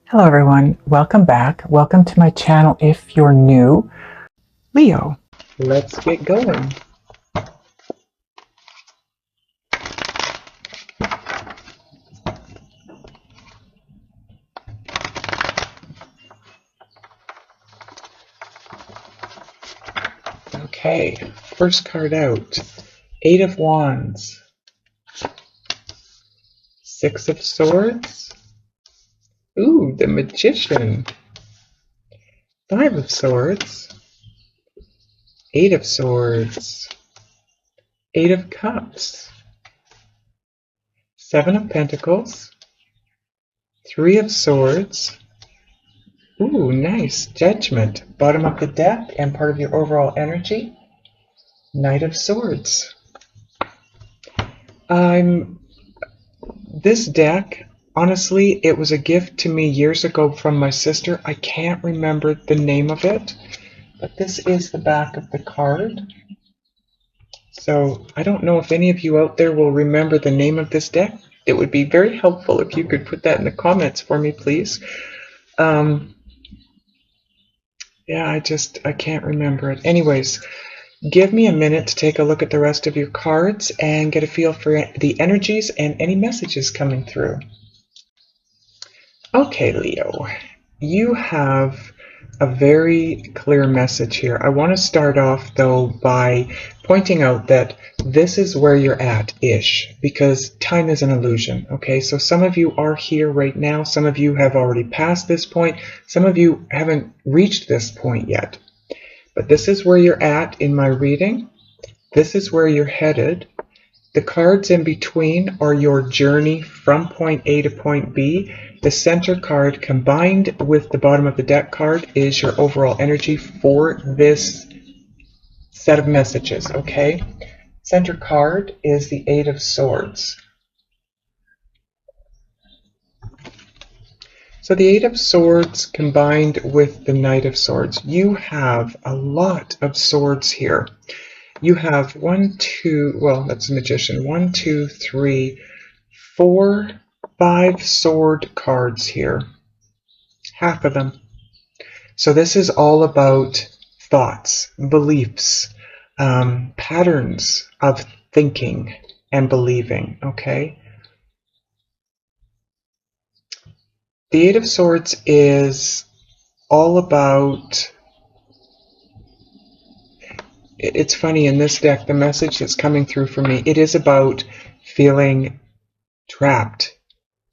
Hello everyone, welcome back. Welcome to my channel if you're new. Leo, let's get going. Okay, first card out. Eight of Wands. Six of Swords. Ooh, the Magician. Five of Swords. Eight of Swords. Eight of Cups. Seven of Pentacles. Three of Swords. Ooh, nice. Judgment. Bottom of the deck and part of your overall energy. Knight of Swords. This deck, honestly, it was a gift to me years ago from my sister. I can't remember the name of it, but this is the back of the card. So I don't know if any of you out there will remember the name of this deck. It would be very helpful if you could put that in the comments for me, please. Yeah, I can't remember it. Anyways, give me a minute to take a look at the rest of your cards and get a feel for the energies and any messages coming through. Okay, Leo, you have a very clear message here. I want to start off, though, by pointing out that this is where you're at-ish, because time is an illusion, okay? So some of you are here right now. Some of you have already passed this point. Some of you haven't reached this point yet. But this is where you're at in my reading. This is where you're headed. The cards in between are your journey from point A to point B. The center card combined with the bottom of the deck card is your overall energy for this set of messages, okay? Center card is the Eight of Swords. So the Eight of Swords combined with the Knight of Swords. You have a lot of swords here. You have that's a Magician. 1, 2, 3, 4, 5 sword cards here. Half of them. So this is all about thoughts, beliefs, patterns of thinking and believing, okay? The Eight of Swords is all about... It's funny, in this deck, the message that's coming through for me, it is about feeling trapped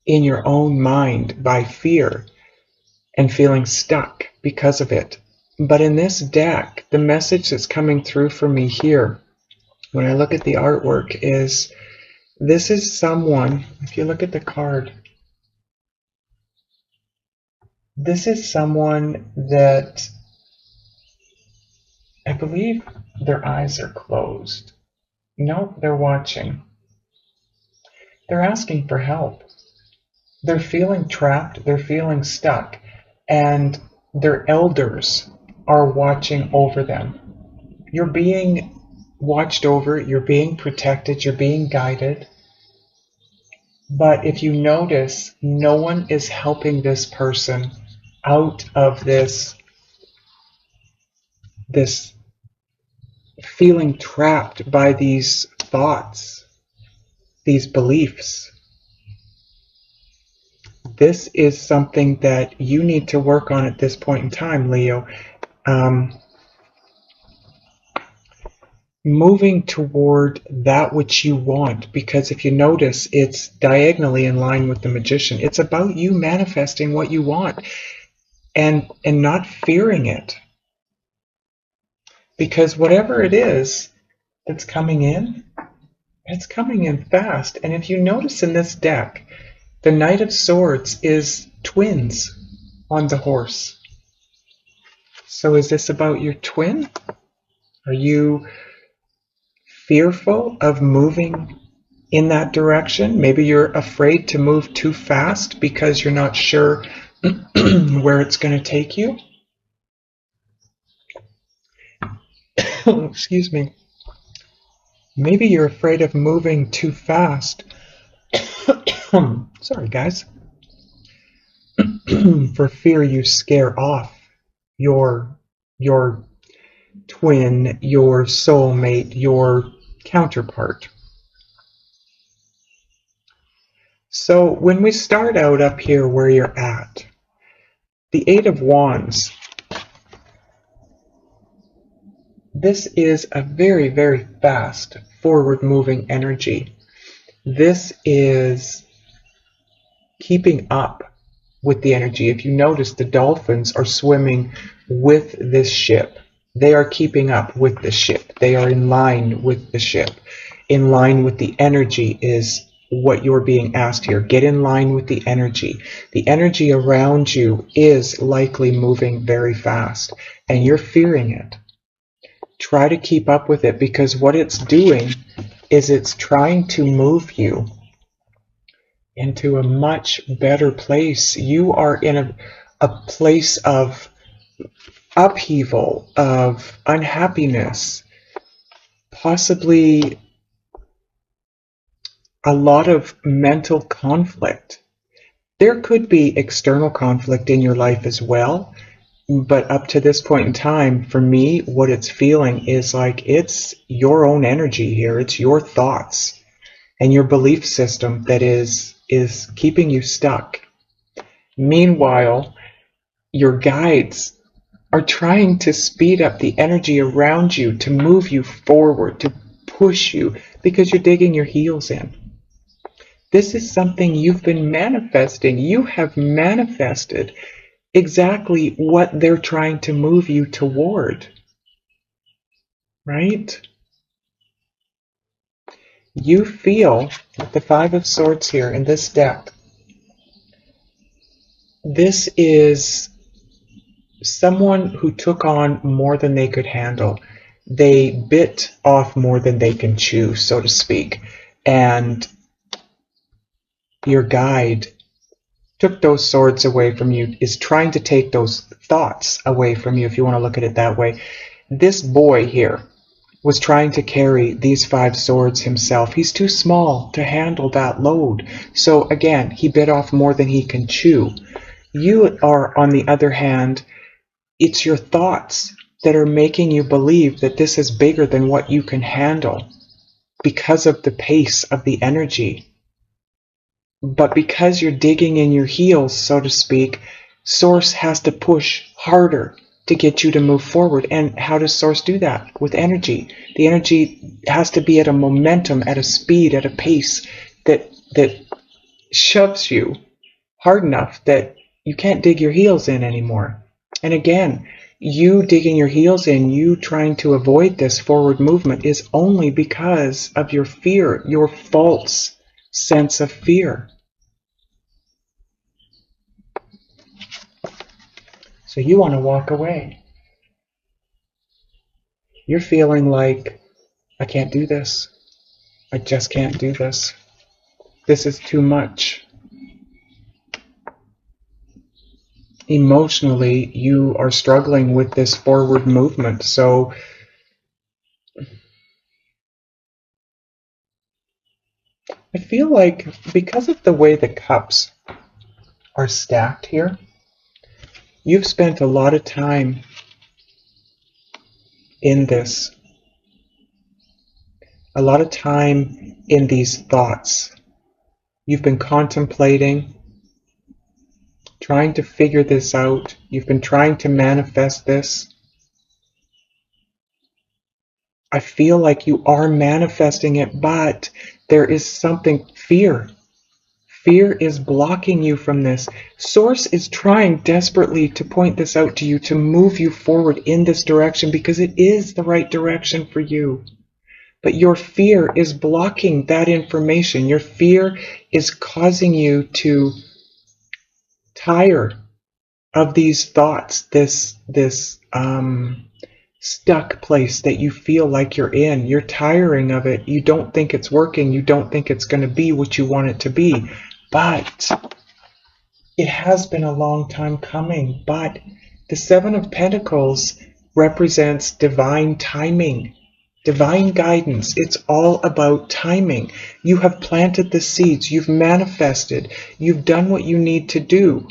in your own mind by fear and feeling stuck because of it. But in this deck, the message that's coming through for me here, when I look at the artwork, is this is someone, if you look at the card, this is someone that I believe their eyes are closed. No, they're watching. They're asking for help. They're feeling trapped, they're feeling stuck, and their elders are watching over them. You're being watched over, you're being protected, you're being guided. But if you notice, no one is helping this person out of this feeling trapped by these thoughts, these beliefs. This is something that you need to work on at this point in time, Leo. Moving toward that which you want, because if you notice, it's diagonally in line with the Magician. It's about you manifesting what you want and not fearing it. Because whatever it is that's coming in, it's coming in fast. And if you notice in this deck, the Knight of Swords is twins on the horse. So is this about your twin? Are you fearful of moving in that direction? Maybe you're afraid to move too fast because you're not sure where it's going to take you. Excuse me. Maybe you're afraid of moving too fast. Sorry, guys. For fear you scare off your your twin, your soulmate, your counterpart. So when we start out up here where you're at, the Eight of Wands, this is a very, very fast, forward-moving energy. This is keeping up with the energy. If you notice, the dolphins are swimming with this ship. They are keeping up with the ship. They are in line with the ship. In line with the energy is what you're being asked here. Get in line with the energy. The energy around you is likely moving very fast, and you're fearing it. Try to keep up with it, because what it's doing is it's trying to move you into a much better place. You are in a place of upheaval, of unhappiness, possibly a lot of mental conflict. There could be external conflict in your life as well, but up to this point in time, for me, what it's feeling is like it's your own energy here. It's your thoughts and your belief system that is keeping you stuck. Meanwhile, your guides are trying to speed up the energy around you, to move you forward, to push you, because you're digging your heels in. This is something you've been manifesting. You have manifested exactly what they're trying to move you toward, right? You feel with the Five of Swords here in this deck, this is someone who took on more than they could handle. They bit off more than they can chew, so to speak. And your guide took those swords away from you, is trying to take those thoughts away from you, if you want to look at it that way. This boy here was trying to carry these 5 swords himself. He's too small to handle that load. So again, he bit off more than he can chew. You are, on the other hand, it's your thoughts that are making you believe that this is bigger than what you can handle because of the pace of the energy. But because you're digging in your heels, so to speak, Source has to push harder to get you to move forward. And how does Source do that? With energy. The energy has to be at a momentum, at a speed, at a pace that shoves you hard enough that you can't dig your heels in anymore. And again, you digging your heels in, you trying to avoid this forward movement, is only because of your fear, your false sense of fear. So you want to walk away. You're feeling like, I can't do this. I just can't do this. This is too much. Emotionally, you are struggling with this forward movement. So I feel like because of the way the cups are stacked here, you've spent a lot of time in this, a lot of time in these thoughts. You've been contemplating, trying to figure this out. You've been trying to manifest this. I feel like you are manifesting it, but there is something, fear. Fear is blocking you from this. Source is trying desperately to point this out to you, to move you forward in this direction, because it is the right direction for you. But your fear is blocking that information. Your fear is causing you to tire of these thoughts, this stuck place that you feel like you're in. You're tiring of it. You don't think it's working. You don't think it's going to be what you want it to be. But it has been a long time coming. But the Seven of Pentacles represents divine timing, divine guidance. It's all about timing. You have planted the seeds. You've manifested. You've done what you need to do.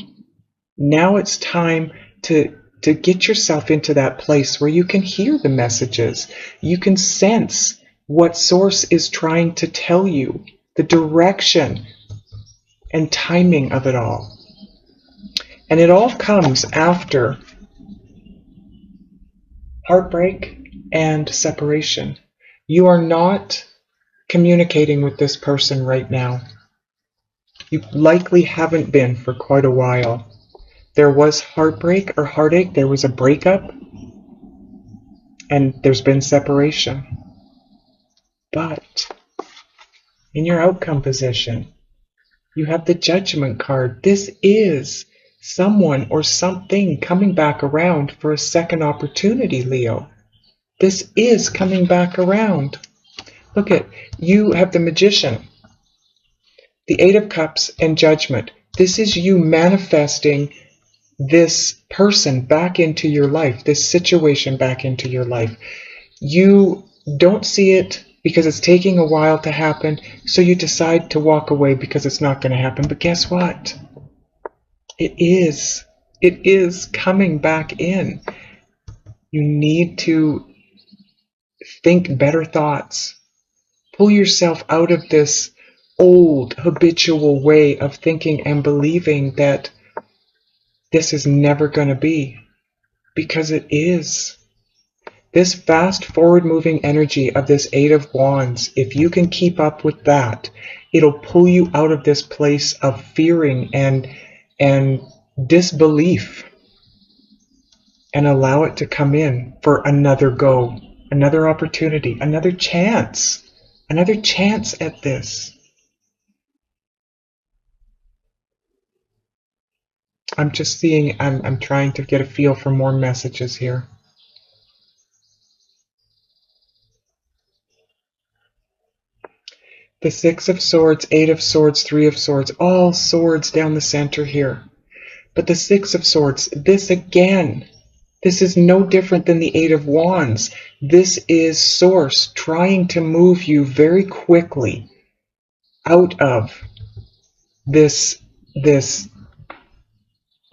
Now it's time to get yourself into that place where you can hear the messages. You can sense what source is trying to tell you, the direction and timing of it all. And it all comes after heartbreak and separation. You are not communicating with this person right now. You likely haven't been for quite a while. There was heartbreak or heartache, there was a breakup, and there's been separation. But in your outcome position, you have the Judgment card. This is someone or something coming back around for a second opportunity, Leo. This is coming back around. Look at, you have the Magician, the Eight of Cups, and Judgment. This is you manifesting this person back into your life, this situation back into your life. You don't see it because it's taking a while to happen, so you decide to walk away because it's not going to happen. But guess what? It is coming back in. You need to think better thoughts. Pull yourself out of this old habitual way of thinking and believing that this is never going to be, because it is. This fast forward moving energy of this Eight of Wands, if you can keep up with that, it'll pull you out of this place of fearing and disbelief and allow it to come in for another go, another opportunity, another chance at this. I'm just seeing, I'm trying to get a feel for more messages here. The Six of Swords, Eight of Swords, Three of Swords, all swords down the center here. But the Six of Swords, this again, this is no different than the Eight of Wands. This is Source trying to move you very quickly out of this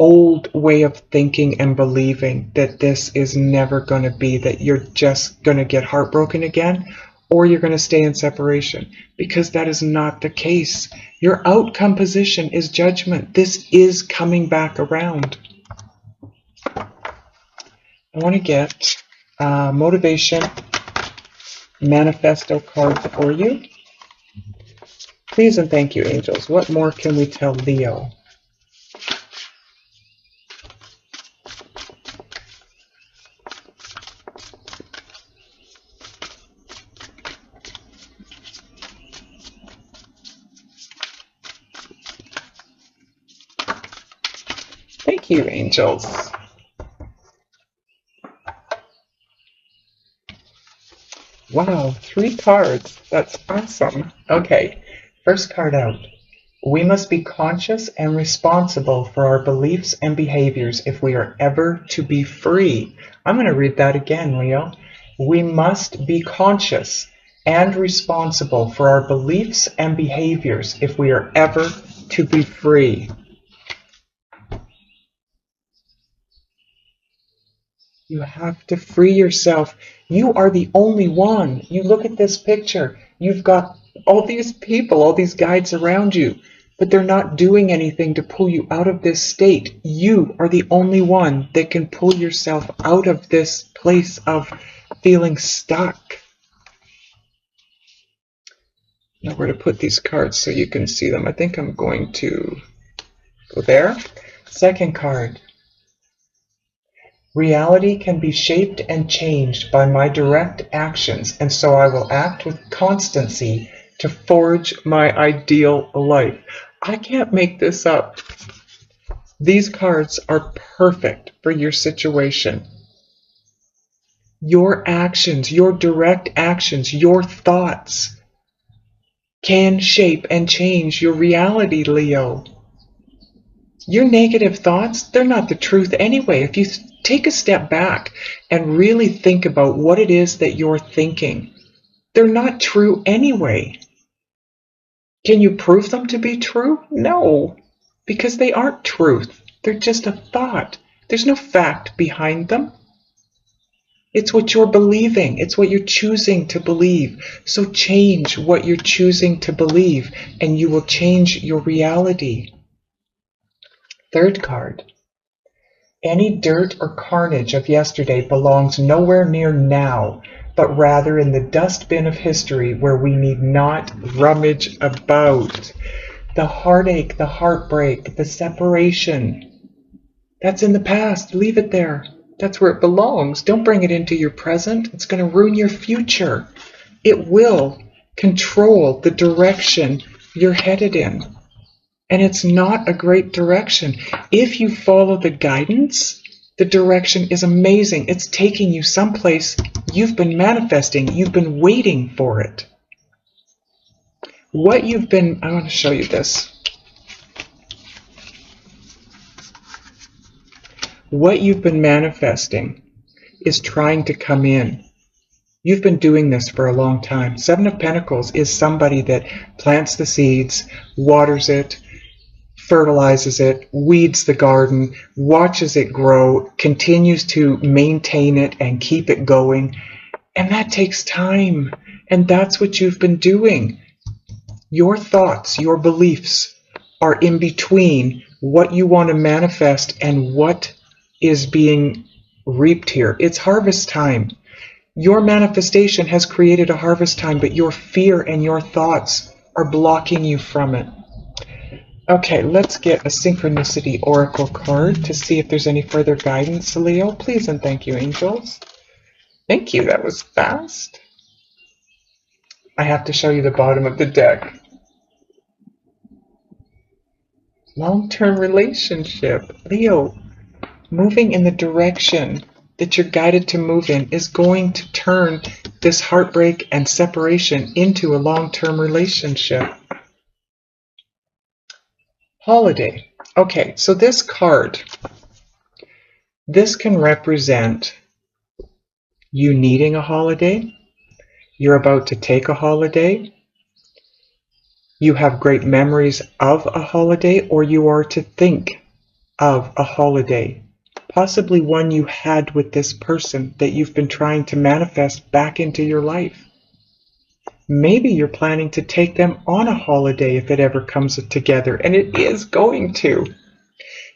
old way of thinking and believing that this is never going to be, that you're just going to get heartbroken again, or you're going to stay in separation, because that is not the case. Your outcome position is Judgment. This is coming back around. I want to get motivation manifesto card for you. Please and thank you, angels. What more can we tell Leo? Thank you, angels. Wow, 3 cards. That's awesome. Okay, first card out. We must be conscious and responsible for our beliefs and behaviors if we are ever to be free. I'm going to read that again, Leo. We must be conscious and responsible for our beliefs and behaviors if we are ever to be free. You have to free yourself. You are the only one. You look at this picture. You've got all these people, all these guides around you, but they're not doing anything to pull you out of this state. You are the only one that can pull yourself out of this place of feeling stuck. Now where to put these cards so you can see them. I think I'm going to go there. Second card. Reality can be shaped and changed by my direct actions, and so I will act with constancy to forge my ideal life. I can't make this up. These cards are perfect for your situation. Your actions, your direct actions, your thoughts can shape and change your reality, Leo. Your negative thoughts, they're not the truth anyway. If you take a step back and really think about what it is that you're thinking, they're not true anyway. Can you prove them to be true? No, because they aren't truth. They're just a thought. There's no fact behind them. It's what you're believing. It's what you're choosing to believe. So change what you're choosing to believe, and you will change your reality. Third card. Any dirt or carnage of yesterday belongs nowhere near now, but rather in the dustbin of history where we need not rummage about. The heartache, the heartbreak, the separation, that's in the past. Leave it there. That's where it belongs. Don't bring it into your present. It's going to ruin your future. It will control the direction you're headed in. And it's not a great direction. If you follow the guidance, the direction is amazing. It's taking you someplace you've been manifesting. You've been waiting for it. I want to show you this. What you've been manifesting is trying to come in. You've been doing this for a long time. Seven of Pentacles is somebody that plants the seeds, waters it, fertilizes it, weeds the garden, watches it grow, continues to maintain it and keep it going. And that takes time. And that's what you've been doing. Your thoughts, your beliefs are in between what you want to manifest and what is being reaped here. It's harvest time. Your manifestation has created a harvest time, but your fear and your thoughts are blocking you from it. Okay, let's get a synchronicity oracle card to see if there's any further guidance, Leo. Please and thank you, angels. Thank you, that was fast. I have to show you the bottom of the deck. Long-term relationship. Leo, moving in the direction that you're guided to move in is going to turn this heartbreak and separation into a long-term relationship. Holiday. Okay, so this card, this can represent you needing a holiday. You're about to take a holiday. You have great memories of a holiday, or you are to think of a holiday. Possibly one you had with this person that you've been trying to manifest back into your life. Maybe you're planning to take them on a holiday if it ever comes together, and it is going to.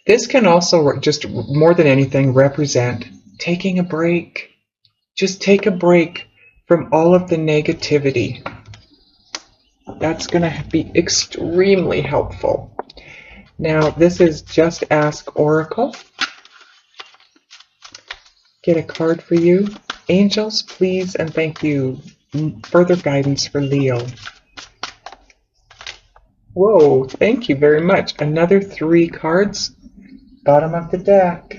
This can also, just more than anything, represent taking a break. Just take a break from all of the negativity. That's going to be extremely helpful. Now, this is Just Ask Oracle. Get a card for you. Angels, please and thank you. Further guidance for Leo. Whoa, thank you very much. Another 3 cards. Bottom of the deck.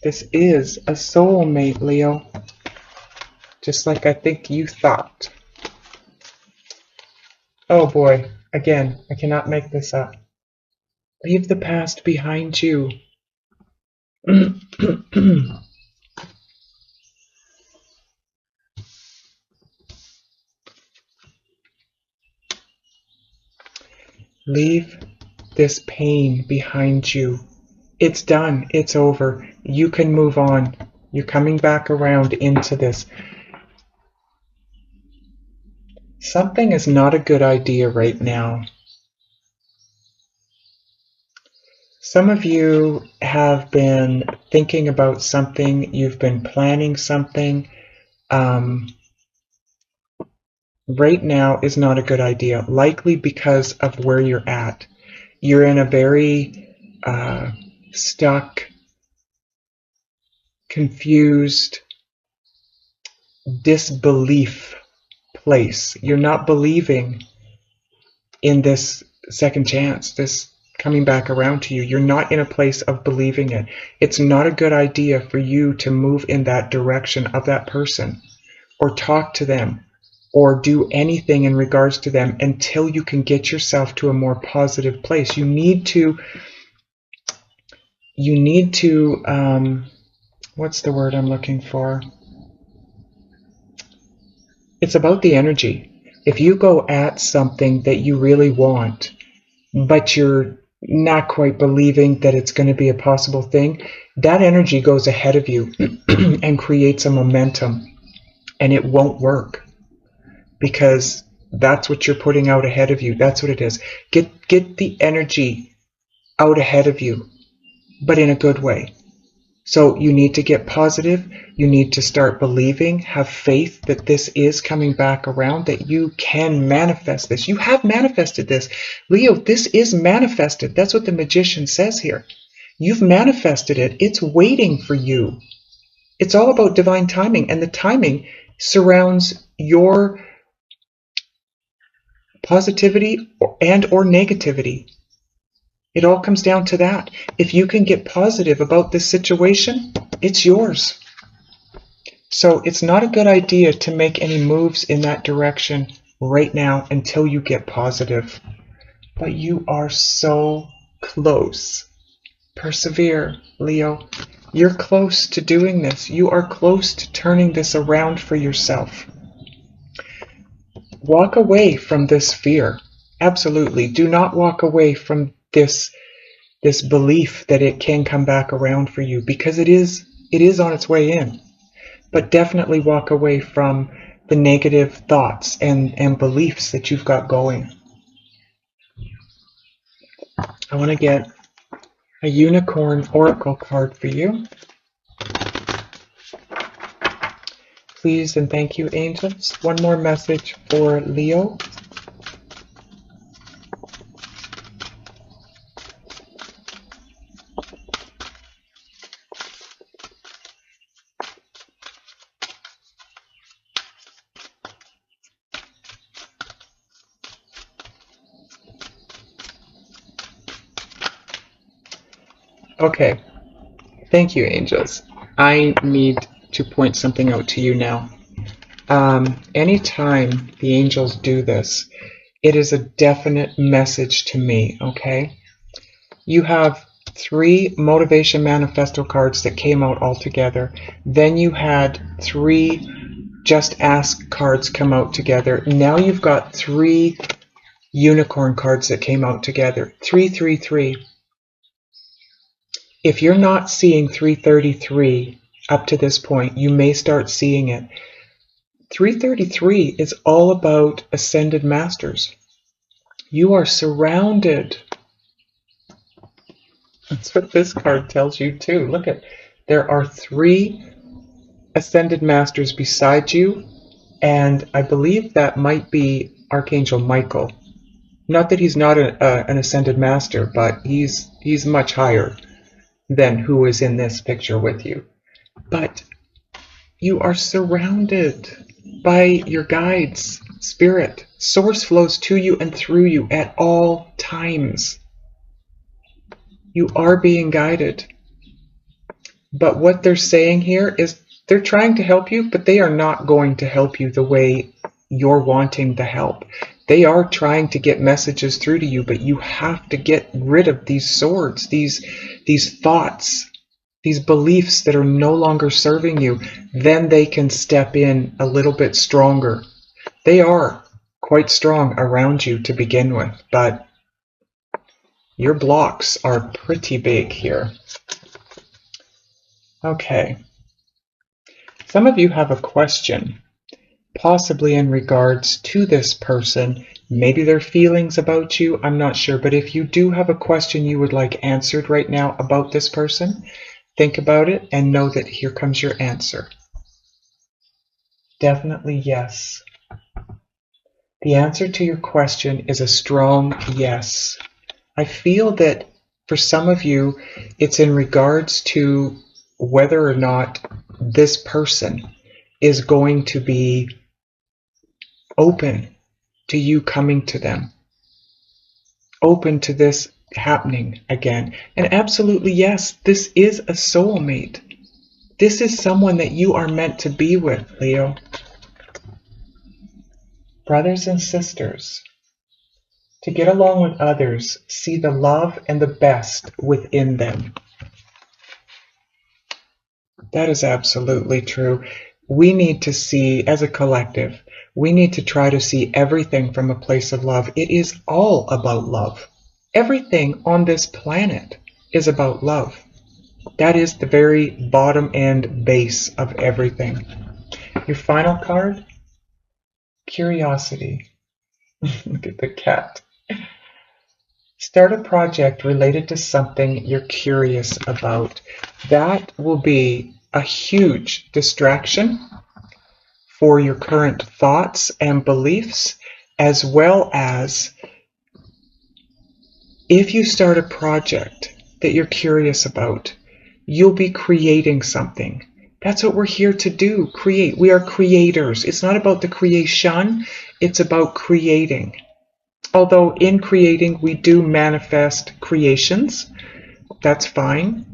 This is a soulmate, Leo. Just like I think you thought. Oh boy, again, I cannot make this up. Leave the past behind you. Leave this pain behind you. It's done. It's over. You can move on. You're coming back around into this. Something is not a good idea right now. Some of you have been thinking about something. You've been planning something. Right now is not a good idea, likely because of where you're at. You're in a very stuck, confused, disbelief place. You're not believing in this second chance, this coming back around to you. You're not in a place of believing it. It's not a good idea for you to move in that direction of that person or talk to them or do anything in regards to them until you can get yourself to a more positive place. You need to what's the word I'm looking for? It's about the energy. If you go at something that you really want, but you're not quite believing that it's going to be a possible thing, that energy goes ahead of you and creates a momentum, and it won't work because that's what you're putting out ahead of you. That's what it is. Get the energy out ahead of you, but in a good way. So you need to get positive. You need to start believing, have faith that this is coming back around, that you can manifest this. You have manifested this. Leo, this is manifested. That's what the magician says here. You've manifested it. It's waiting for you. It's all about divine timing, and the timing surrounds your positivity and or negativity. It all comes down to that. If you can get positive about this situation, it's yours. So it's not a good idea to make any moves in that direction right now until you get positive. But you are so close. Persevere, Leo. You're close to doing this. You are close to turning this around for yourself. Walk away from this fear. Absolutely. Do not walk away from this belief that it can come back around for you, because it is on its way in. But definitely walk away from the negative thoughts and beliefs that you've got going. I want to get a unicorn oracle card for you. Please and thank you, angels. One more message for Leo. Okay, thank you, angels. I need to point something out to you now. Anytime the angels do this, it is a definite message to me, okay? You have 3 motivation manifesto cards that came out all together. Then you had 3 just ask cards come out together. Now you've got 3 unicorn cards that came out together. 333. If you're not seeing 333 up to this point, you may start seeing it. 333 is all about ascended masters. You are surrounded. That's what this card tells you too. Look at, there are 3 ascended masters beside you, and I believe that might be Archangel Michael. Not that he's not an ascended master, but he's much higher than who is in this picture with you. But you are surrounded by your guides, spirit. Source flows to you and through you at all times. You are being guided. But what they're saying here is they're trying to help you, but they are not going to help you the way you're wanting the help. They are trying to get messages through to you, but you have to get rid of these swords, these thoughts, these beliefs that are no longer serving you. Then they can step in a little bit stronger. They are quite strong around you to begin with, but your blocks are pretty big here. Okay. Some of you have a question, possibly in regards to this person, maybe their feelings about you, I'm not sure. But if you do have a question you would like answered right now about this person, think about it and know that here comes your answer. Definitely yes. The answer to your question is a strong yes. I feel that for some of you, it's in regards to whether or not this person is going to be open to you coming to them, open to this happening again. And absolutely yes, this is a soulmate. This is someone that you are meant to be with, Leo. Brothers and sisters, to get along with others, see the love and the best within them. That is absolutely true. We need to see, as a collective, we need to try to see everything from a place of love. It is all about love. Everything on this planet is about love. That is the very bottom and base of everything. Your final card, curiosity. Look at the cat. Start a project related to something you're curious about. That will be a huge distraction for your current thoughts and beliefs, as well as if you start a project that you're curious about, you'll be creating something. That's what we're here to do, create. We are creators. It's not about the creation, it's about creating. Although in creating we do manifest creations, that's fine,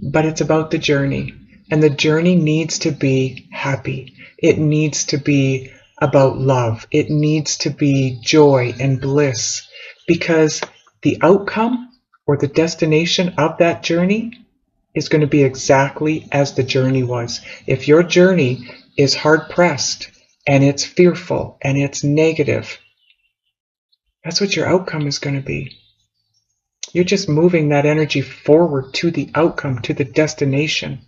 but it's about the journey. And the journey needs to be happy. It needs to be about love. It needs to be joy and bliss, because the outcome or the destination of that journey is going to be exactly as the journey was. If your journey is hard pressed and it's fearful and it's negative, that's what your outcome is going to be. You're just moving that energy forward to the outcome, to the destination.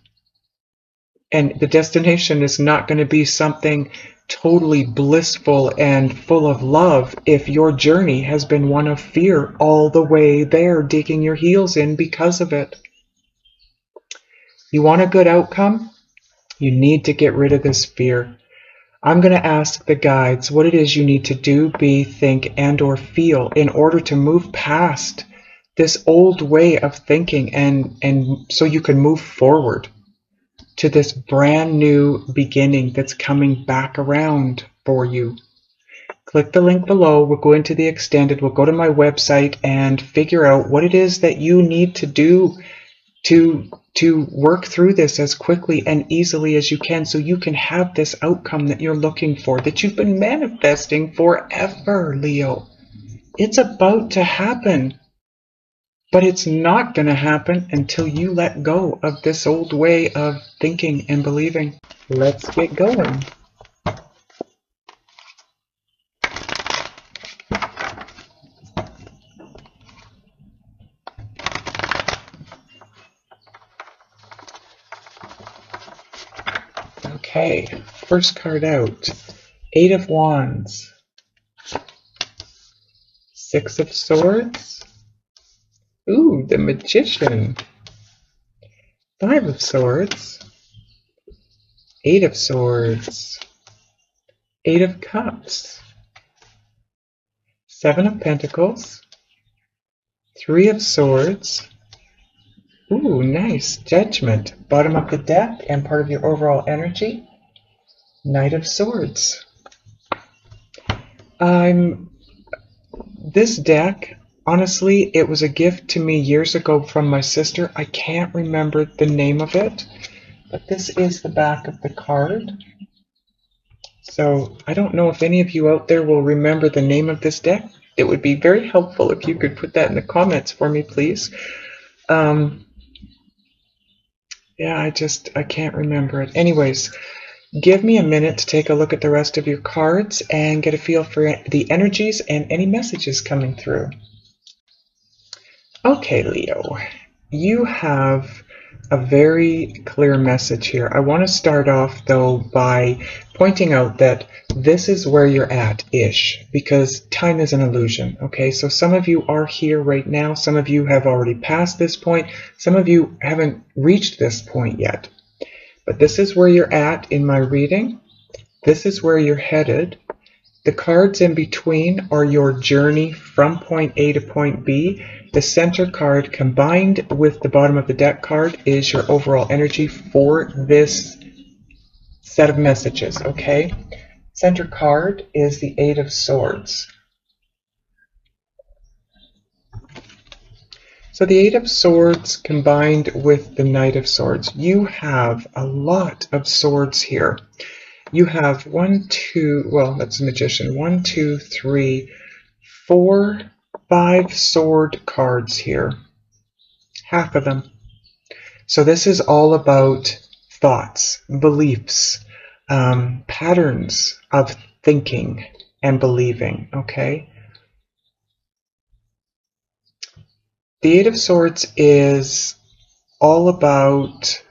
And the destination is not going to be something totally blissful and full of love if your journey has been one of fear all the way there, digging your heels in because of it. You want a good outcome? You need to get rid of this fear. I'm going to ask the guides what it is you need to do, be, think, and or feel in order to move past this old way of thinking and so you can move forward to this brand new beginning that's coming back around for you. Click the link below. We'll go into the extended. We'll go to my website and figure out what it is that you need to do to work through this as quickly and easily as you can, so you can have this outcome that you're looking for, that you've been manifesting forever, Leo. It's about to happen, but it's not going to happen until you let go of this old way of thinking and believing. Let's get going. Okay, first card out. 8 of Wands. 6 of Swords. Ooh, the Magician. 5 of Swords. 8 of Swords. 8 of Cups. 7 of Pentacles. 3 of Swords. Ooh, nice. Judgment. Bottom of the deck and part of your overall energy. Knight of Swords. This deck, honestly, it was a gift to me years ago from my sister. I can't remember the name of it, but this is the back of the card. So I don't know if any of you out there will remember the name of this deck. It would be very helpful if you could put that in the comments for me, please. Yeah, I can't remember it. Anyways, give me a minute to take a look at the rest of your cards and get a feel for the energies and any messages coming through. Okay, Leo, you have a very clear message here. I want to start off, though, by pointing out that this is where you're at-ish, because time is an illusion, okay? So some of you are here right now. Some of you have already passed this point. Some of you haven't reached this point yet. But this is where you're at in my reading. This is where you're headed. The cards in between are your journey from point A to point B. The center card combined with the bottom of the deck card is your overall energy for this set of messages, okay? Center card is the 8 of Swords. So the 8 of Swords combined with the Knight of Swords. You have a lot of swords here. You have 1, 2, well, that's a Magician. 1, 2, 3, 4, 5 sword cards here. Half of them. So this is all about thoughts, beliefs, patterns of thinking and believing, okay? The Eight of Swords is all about